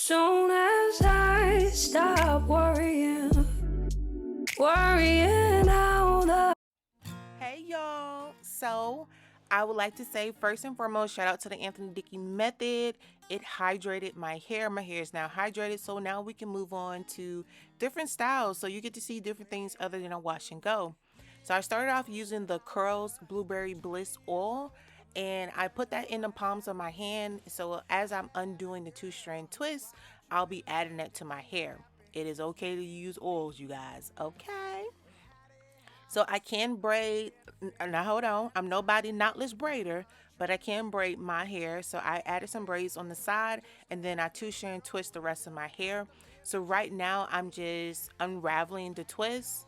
Soon as I stop worrying out the. Hey y'all. So I would like to say first and foremost, shout out to the Anthony Dickey method. It hydrated my hair. My hair is now hydrated. So now we can move on to different styles. So you get to see different things other than a wash and go. So I started off using the Curls Blueberry Bliss oil, and I put that in the palms of my hand. So as I'm undoing the two-strand twist, I'll be adding that to my hair. It is okay to use oils, you guys. Okay. So I can braid. Now hold on, I'm nobody knotless braider, but I can braid my hair. So I added some braids on the side, and then I two-strand twist the rest of my hair. So right now I'm just unraveling the twist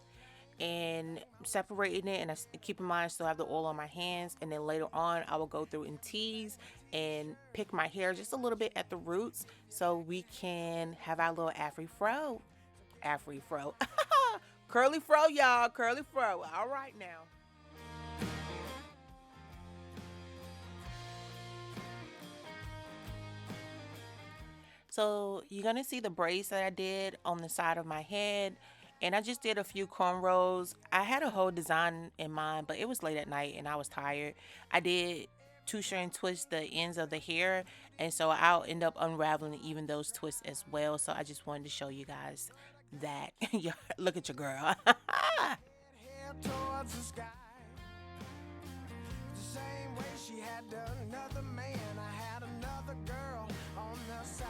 and separating it, and keep in mind I still have the oil on my hands. And then later on I will go through and tease and pick my hair just a little bit at the roots so we can have our little afro curly fro, y'all, curly fro. All right now. So you're gonna see the braids that I did on the side of my head, and I just did a few cornrows. I had a whole design in mind, but it was late at night and I was tired. I did two-strand twist the ends of the hair, and so I'll end up unraveling even those twists as well. So I just wanted to show you guys that. Yeah, look at your girl. Towards the sky, the same way she had done another man. I had another girl on the side.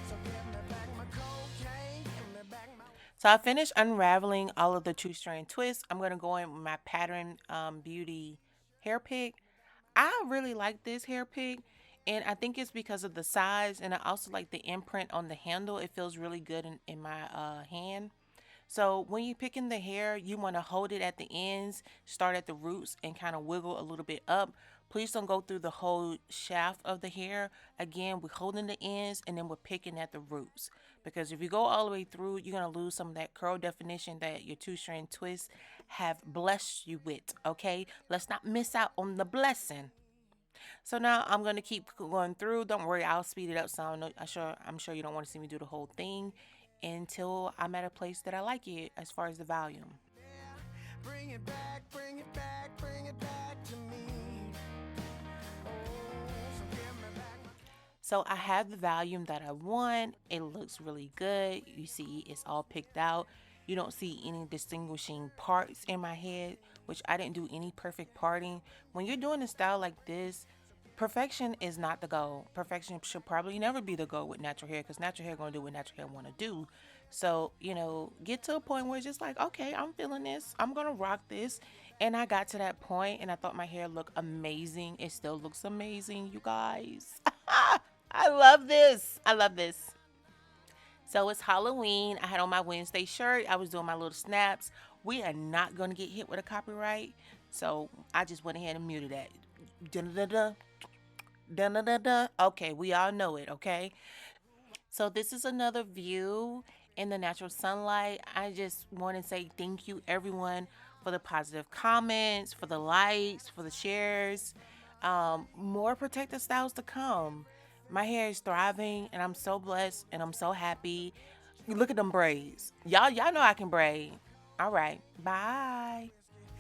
So give me back my cocaine, give me back my. So I finished unraveling all of the two-strand twists. I'm gonna go in with my Pattern Beauty hair pick. I really like this hair pick, and I think it's because of the size, and I also like the imprint on the handle. It feels really good in my hand. So when you're picking the hair, you want to hold it at the ends, start at the roots, and kind of wiggle a little bit up. Please don't go through the whole shaft of the hair. Again, we're holding the ends and then we're picking at the roots. Because if you go all the way through, you're going to lose some of that curl definition that your two-strand twists have blessed you with. Okay, let's not miss out on the blessing. So now I'm gonna keep going through. Don't worry, I'll speed it up some. I'm sure you don't want to see me do the whole thing until I'm at a place that I like it as far as the volume. Bring it back, bring it back, bring it back to me. Oh, so give me back my. So I have the volume that I want. It looks really good. You see, it's all picked out. You don't see any distinguishing parts in my head, which I didn't do any perfect parting. When you're doing a style like this, perfection is not the goal. Perfection should probably never be the goal with natural hair, because natural hair gonna do what natural hair want to do. So get to a point where it's just like, okay, I'm feeling this. I'm gonna rock this, and I got to that point, and I thought my hair looked amazing. It still looks amazing, you guys. I love this. I love this. So it's Halloween. I had on my Wednesday shirt. I was doing my little snaps. We are not gonna get hit with a copyright, so I just went ahead and muted that. Dun-dun-dun-dun. Dun-dun-dun-dun. Okay, we all know it, okay? So this is another view in the natural sunlight. I just want to say thank you everyone for the positive comments, for the likes, for the shares. More protective styles to come. My hair is thriving and I'm so blessed and I'm so happy. Look at them braids. Y'all know I can braid. All right. Bye.